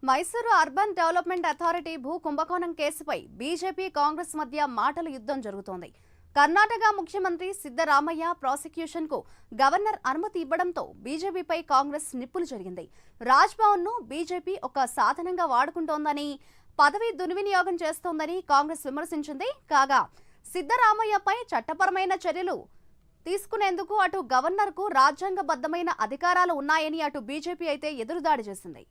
Mysuru urban development authority భూ కుంభకోణం కేసుపై బీజేపీ కాంగ్రెస్ మధ్య మాటల యుద్ధం జరుగుతోంది. కర్ణాటక ముఖ్యమంత్రి సిద్ధరామయ్య ప్రాసిక్యూషన్ కు గవర్నర్ అనుమతి ఇవ్వడంతో బీజేపీపై కాంగ్రెస్ నిప్పులు జరిగింది. రాజ్భవన్ ను బీజేపీ ఒక సాధనంగా వాడుకుంటోందని, పదవి దుర్వినియోగం చేస్తోందని కాంగ్రెస్ విమర్శించింది. కాగా సిద్ధరామయ్యపై చట్టపరమైన చర్యలు తీసుకునేందుకు అటు గవర్నర్ కు రాజ్యాంగబద్ధమైన అధికారాలు ఉన్నాయని అటు బీజేపీ అయితే ఎదురుదాడి చేసింది.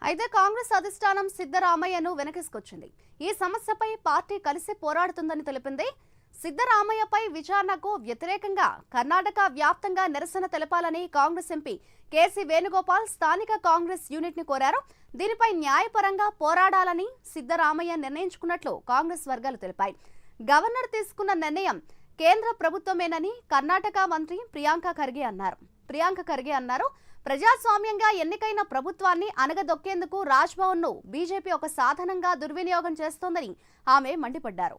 అయితే కాంగ్రెస్ అధిష్టానం సిద్ధరామయ్యను వెనకేసుకొచ్చింది. ఈ సమస్యపై పార్టీ కలిసి పోరాడుతుందని తెలిపింది. సిద్ధరామయ్యపై విచారణకు వ్యతిరేకంగా కర్ణాటక వ్యాప్తంగా నిరసన తెలపాలని కాంగ్రెస్ ఎంపీ కేసీ వేణుగోపాల్ స్థానిక కాంగ్రెస్ యూనిట్ ని కోరారు. దీనిపై న్యాయపరంగా పోరాడాలని సిద్ధరామయ్య నిర్ణయించుకున్నట్లు కాంగ్రెస్ వర్గాలు తెలిపాయి. గవర్నర్ తీసుకున్న నిర్ణయం కేంద్ర ప్రభుత్వమేనని కర్ణాటక మంత్రి ప్రియాంక ఖర్గే అన్నారు. ప్రజాస్వామ్యంగా ఎన్నికైన ప్రభుత్వాన్ని అనగదొక్కేందుకు రాజ్భవన్ ను బీజేపీ ఒక సాధనంగా దుర్వినియోగం చేస్తోందని ఆమె మండిపడ్డారు.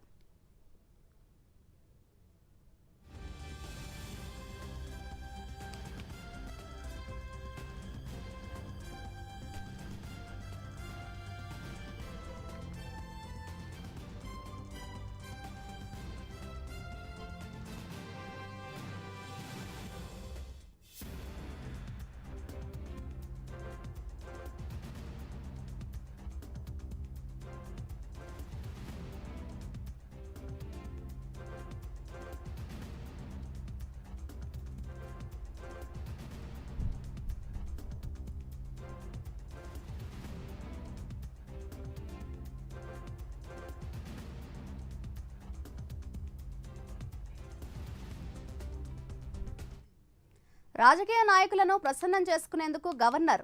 రాజకీయ నాయకులను ప్రసన్నం చేసుకునేందుకు గవర్నర్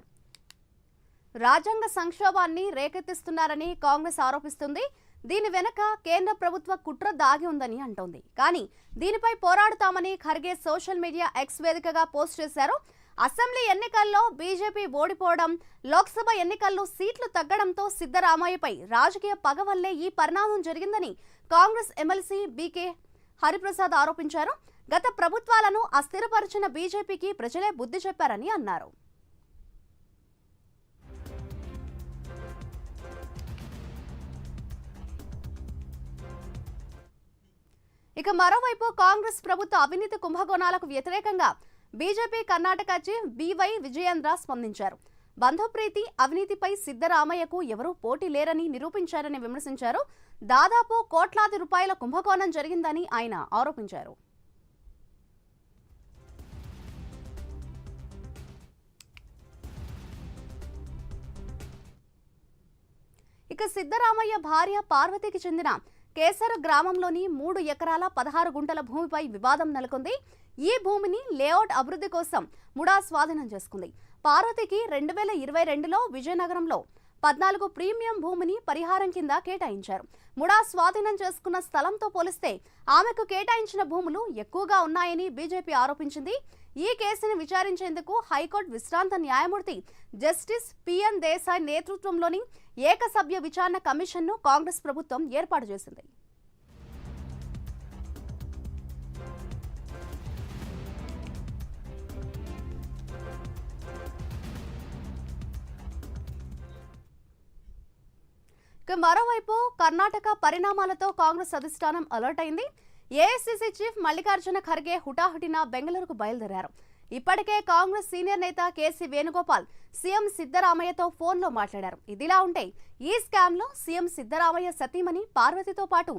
రాజ్యాంగ సంక్షోభాన్ని రేకెత్తిస్తున్నారని కాంగ్రెస్ ఆరోపిస్తుంది. దీని వెనక కేంద్ర ప్రభుత్వ కుట్ర దాగి ఉందని అంటోంది. కానీ దీనిపై పోరాడుతామని ఖర్గే సోషల్ మీడియా ఎక్స్ వేదికగా పోస్ట్ చేశారు. అసెంబ్లీ ఎన్నికల్లో బీజేపీ ఓడిపోవడం, లోక్సభ ఎన్నికల్లో సీట్లు తగ్గడంతో సిద్ధరామయ్యపై రాజకీయ పగ వల్లే ఈ పరిణామం జరిగిందని కాంగ్రెస్ ఎమ్మెల్సీ బీకే హరిప్రసాద్ ఆరోపించారు. గత ప్రభుత్వాలను అస్థిరపరిచిన బీజేపీకి ప్రజలే బుద్ధి చెప్పారని అన్నారు. ఇక మరోవైపు కాంగ్రెస్ ప్రభుత్వ అవినీతి కుంభకోణాలకు వ్యతిరేకంగా BJP Karnataka chief by Vijayendra స్పందించారు. బంధుప్రీతి అవినీతిపై సిద్ధరామయ్యకు ఎవరూ పోటీ లేరని నిరూపించారని విమర్శించారు. దాదాపు కోట్లాది రూపాయల కుంభకోణం జరిగిందని ఆయన ఆరోపించారు. ఇక సిద్ధరామయ్య భార్య పార్వతికి చెందిన కేసర గ్రామంలోని 3 ఎకరాల 16 గుంటల భూమిపై వివాదం నెలకొంది. ఈ భూమిని లేఅవుట్ అభివృద్ధి కోసం ముడా స్వాధీనం చేసుకుంది. పార్వతికి 2022లో విజయనగరంలో 14 ప్రీమియం భూమిని పరిహారం కింద కేటాయించారు. ముడా స్వాధీనం చేసుకున్న స్థలంతో పోలిస్తే ఆమెకు కేటాయించిన భూములు ఎక్కువగా ఉన్నాయని బీజేపీ ఆరోపించింది. ఈ కేసును విచారించేందుకు హైకోర్టు విశ్రాంత న్యాయమూర్తి జస్టిస్ పిఎన్ దేశాయ్ నేతృత్వంలోని ఏకసభ్య విచారణ కమిషన్ను కాంగ్రెస్ ప్రభుత్వం ఏర్పాటు చేసింది. మరోవైపు కర్ణాటక పరిణామాలతో కాంగ్రెస్ అధిష్టానం అలర్ట్ అయింది. ఏఐసీసీ చీఫ్ మల్లికార్జున ఖర్గే హుటాహుటిన బెంగళూరుకు బయలుదేరారు. ఇప్పటికే కాంగ్రెస్ సీనియర్ నేత కేసీ వేణుగోపాల్ సీఎం సిద్ధరామయ్యతో ఫోన్లో మాట్లాడారు. ఇదిలా ఉంటే ఈ స్కామ్ లో సీఎం సిద్ధరామయ్య సతీమణి పార్వతితో పాటు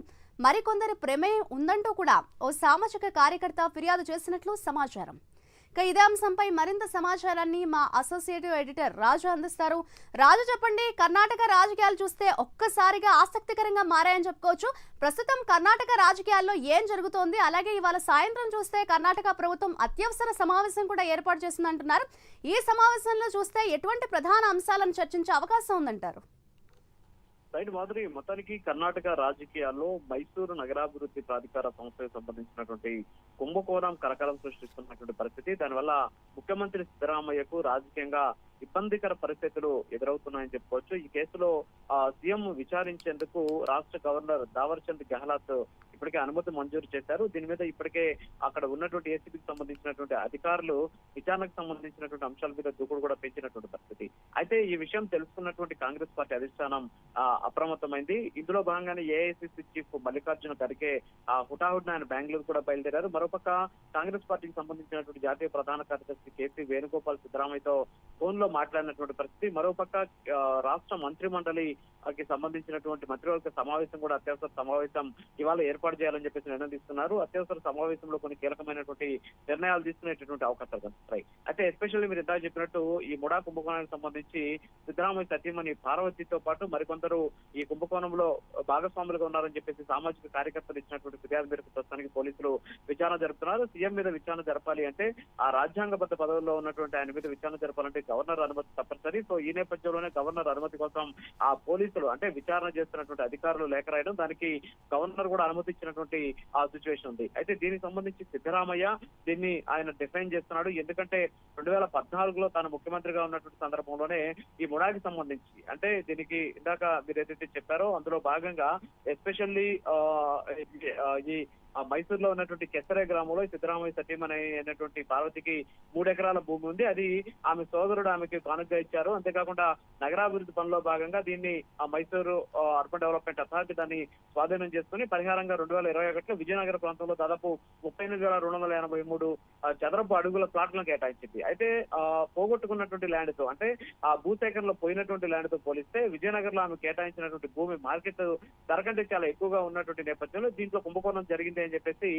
మరికొందరి ప్రమేయం ఉందంటూ కూడా ఓ సామాజిక కార్యకర్త ఫిర్యాదు చేసినట్లు సమాచారం. ఇక ఇదే అంశంపై మరింత సమాచారాన్ని మా అసోసియేటివ్ ఎడిటర్ రాజు అందిస్తారు. రాజు, చెప్పండి. కర్ణాటక రాజకీయాలు చూస్తే ఒక్కసారిగా ఆసక్తికరంగా మారాయని చెప్పుకోవచ్చు. ప్రస్తుతం కర్ణాటక రాజకీయాల్లో ఏం జరుగుతోంది? అలాగే ఇవాళ సాయంత్రం చూస్తే కర్ణాటక ప్రభుత్వం అత్యవసర సమావేశం కూడా ఏర్పాటు చేసిందంటున్నారు. ఈ సమావేశంలో చూస్తే ఎటువంటి ప్రధాన అంశాలను చర్చించే అవకాశం ఉందంటారు? రైట్ మాధురి, మొత్తానికి కర్ణాటక రాజకీయాల్లో మైసూరు నగరాభివృద్ధి ప్రాధికార సంస్థకు సంబంధించినటువంటి కుంభకోణం కలకలం సృష్టిస్తున్నటువంటి పరిస్థితి. దానివల్ల ముఖ్యమంత్రి సిద్ధరామయ్యకు రాజకీయంగా ఇబ్బందికర పరిస్థితులు ఎదురవుతున్నాయని చెప్పుకోవచ్చు. ఈ కేసులో సీఎం విచారించేందుకు రాష్ట్ర గవర్నర్ దావర్చంద్ గెహ్లాట్ ఇప్పటికే అనుమతి మంజూరు చేశారు. దీని మీద ఇప్పటికే అక్కడ ఉన్నటువంటి ఏసీబీకి సంబంధించినటువంటి అధికారులు విచారణకు సంబంధించినటువంటి అంశాల మీద దూకుడు కూడా పెంచినటువంటి పరిస్థితి. అయితే ఈ విషయం తెలుసుకున్నటువంటి కాంగ్రెస్ పార్టీ అధిష్టానం అప్రమత్తమైంది. ఇందులో భాగంగానే ఏఐసీసీ చీఫ్ మల్లికార్జున ఖర్గే హుటాహుటిన ఆయన బెంగళూరు కూడా బయలుదేరారు. మరోపక్క కాంగ్రెస్ పార్టీకి సంబంధించినటువంటి జాతీయ ప్రధాన కార్యదర్శి కేసీ వేణుగోపాల్ సిద్ధరామయ్యతో ఫోన్ లో మాట్లాడినటువంటి పరిస్థితి. మరోపక్క రాష్ట్ర మంత్రి మండలికి సంబంధించినటువంటి మంత్రివర్గ సమావేశం కూడా అత్యవసర సమావేశం ఇవాళ ఏర్పాటు చేయాలని చెప్పేసి నిర్ణయం తీసుకున్నారు. అత్యవసర సమావేశంలో కొన్ని కీలకమైనటువంటి నిర్ణయాలు తీసుకునేటటువంటి అవకాశాలు కనిపిస్తాయి. అయితే ఎస్పెషల్లీ మీరు ఇందాక చెప్పినట్టు ఈ ముడా కుంభకోణానికి సంబంధించి సిద్ధరామయ్య సతీమణి పార్వతితో పాటు మరికొందరు ఈ కుంభకోణంలో భాగస్వాములుగా ఉన్నారని చెప్పేసి సామాజిక కార్యకర్తలు ఇచ్చినటువంటి ఫిర్యాదు మేరకు ప్రస్తుతానికి పోలీసులు విచారణ జరుపుతున్నారు. సీఎం మీద విచారణ జరపాలి అంటే ఆ రాజ్యాంగబద్ధ పదవుల్లో ఉన్నటువంటి ఆయన మీద విచారణ జరపాలంటే గవర్నర్ అనుమతి తప్పనిసరి. సో ఈ నేపథ్యంలోనే గవర్నర్ అనుమతి కోసం ఆ పోలీసులు అంటే విచారణ చేస్తున్నటువంటి అధికారులు లేఖ రాయడం, దానికి గవర్నర్ కూడా అనుమతి ఇచ్చినటువంటి ఆ సిచ్యువేషన్ ఉంది. అయితే దీనికి సంబంధించి సిద్ధరామయ్య దీన్ని ఆయన డిఫైన్ చేస్తున్నాడు. ఎందుకంటే 2014లో తాను ముఖ్యమంత్రిగా ఉన్నటువంటి సందర్భంలోనే ఈ ముడాకి సంబంధించి అంటే దీనికి ఇందాక మీరు ఏదైతే చెప్పారో అందులో భాగంగా ఎస్పెషల్లీ ఈ మైసూరులో ఉన్నటువంటి కెసరే గ్రామంలో సిద్ధరామయ్య సతీమణి అయినటువంటి పార్వతికి 3 ఎకరాల భూమి ఉంది. అది ఆమె సోదరుడు ఆమెకి కానుకగా ఇచ్చారు. అంతేకాకుండా నగరాభివృద్ధి పనిలో భాగంగా దీన్ని ఆ మైసూరు అర్బన్ డెవలప్మెంట్ అథారిటీ దాన్ని స్వాధీనం చేసుకుని పరిహారంగా 2021లో విజయనగర ప్రాంతంలో దాదాపు 38,283 చదరపు అడుగుల ప్లాట్లను కేటాయించింది. అయితే పోగొట్టుకున్నటువంటి ల్యాండ్ తో అంటే ఆ భూసేకరణలో పోయినటువంటి ల్యాండ్ తో పోలిస్తే విజయనగర్ లో ఆమె కేటాయించినటువంటి భూమి మార్కెట్ ధర కంటే చాలా ఎక్కువగా ఉన్నటువంటి నేపథ్యంలో దీంట్లో కుంభకోణం జరిగింది అని చెప్పేసి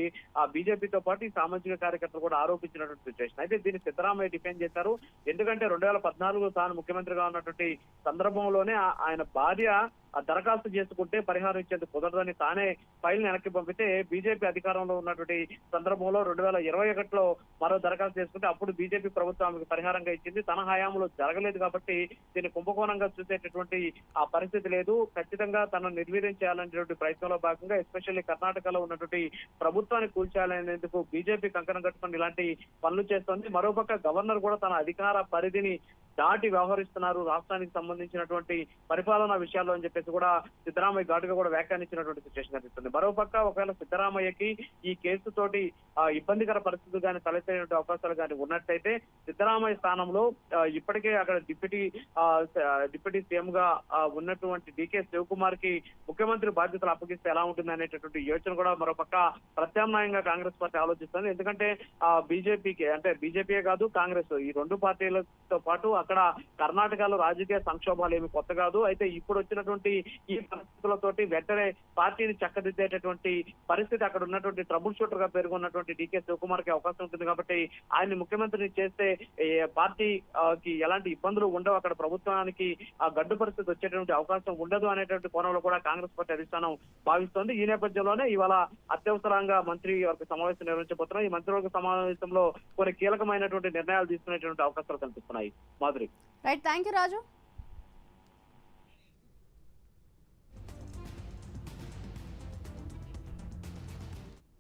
ఆ బీజేపీతో పాటు ఈ సామాజిక కార్యకర్తలు కూడా ఆరోపించినటువంటి సిచ్యువేషన్. అయితే దీన్ని సిద్ధరామయ్య డిఫెండ్ చేశారు. ఎందుకంటే 2014లో తాను ముఖ్యమంత్రిగా ఉన్నటువంటి సందర్భంలోనే ఆయన భార్య ఆ దరఖాస్తు చేసుకుంటే పరిహారం ఇచ్చేందుకు కుదరదని తానే ఫైల్ వెనక్కి పంపితే బీజేపీ అధికారంలో ఉన్నటువంటి సందర్భంలో 2021లో మరో దరఖాస్తు చేసుకుంటే అప్పుడు బీజేపీ ప్రభుత్వం ఆమెకు పరిహారంగా ఇచ్చింది. తన హయాంలో జరగలేదు కాబట్టి దీన్ని కుంభకోణంగా చూసేటటువంటి ఆ పరిస్థితి లేదు. ఖచ్చితంగా తనను నిర్వీర్యం చేయాలనేటువంటి ప్రయత్నంలో భాగంగా ఎస్పెషల్లీ కర్ణాటకలో ఉన్నటువంటి ప్రభుత్వాన్ని కూల్చేయాలనేందుకు బీజేపీ కంకణం కట్టుకుని ఇలాంటి పనులు చేస్తోంది. మరోపక్క గవర్నర్ కూడా తన అధికార పరిధిని దాటి వ్యవహరిస్తున్నారు రాష్ట్రానికి సంబంధించినటువంటి పరిపాలనా విషయాల్లో అని చెప్పేసి కూడా సిద్ధరామయ్య ఘాటుగా కూడా వ్యాఖ్యానించినటువంటి సిచ్యువేషన్ కనిపిస్తుంది. మరోపక్క ఒకవేళ సిద్ధరామయ్యకి ఈ కేసు తోటి ఇబ్బందికర పరిస్థితులు కానీ తలెత్తేటువంటి అవకాశాలు కానీ ఉన్నట్టయితే సిద్ధరామయ్య స్థానంలో ఇప్పటికే అక్కడ డిప్యూటీ సీఎం గా ఉన్నటువంటి డికే శివకుమార్ కి ముఖ్యమంత్రి బాధ్యతలు అప్పగిస్తే ఎలా ఉంటుంది అనేటటువంటి యోచన కూడా మరోపక్క ప్రత్యామ్నాయంగా కాంగ్రెస్ పార్టీ ఆలోచిస్తుంది. ఎందుకంటే బీజేపీకి అంటే బీజేపీయే కాదు కాంగ్రెస్ ఈ రెండు పార్టీలతో పాటు అక్కడ కర్ణాటకలో రాజకీయ సంక్షోభాలు ఏమి కొత్త కాదు. అయితే ఇప్పుడు వచ్చినటువంటి ఈ పరిస్థితులతోటి వెంటనే పార్టీని చక్కదిద్దేటటువంటి పరిస్థితి అక్కడ ఉన్నటువంటి ట్రబుల్ షూటర్ గా పేర్కొన్నటువంటి డికే శివకుమార్ కి అవకాశం ఉంటుంది. కాబట్టి ఆయన్ని ముఖ్యమంత్రిని చేస్తే పార్టీకి ఎలాంటి ఇబ్బందులు ఉండవు, అక్కడ ప్రభుత్వానికి గడ్డు పరిస్థితి వచ్చేటువంటి అవకాశం ఉండదు అనేటువంటి కోణంలో కూడా కాంగ్రెస్ పార్టీ అధిష్టానం భావిస్తోంది. ఈ నేపథ్యంలోనే ఇవాళ అత్యవసరంగా మంత్రివర్గ సమావేశం నిర్వహించబోతున్నారు. ఈ మంత్రివర్గ సమావేశంలో కొన్ని కీలకమైనటువంటి నిర్ణయాలు తీసుకునేటువంటి అవకాశాలు కనిపిస్తున్నాయి. Madhuri. Right, thank you Raju.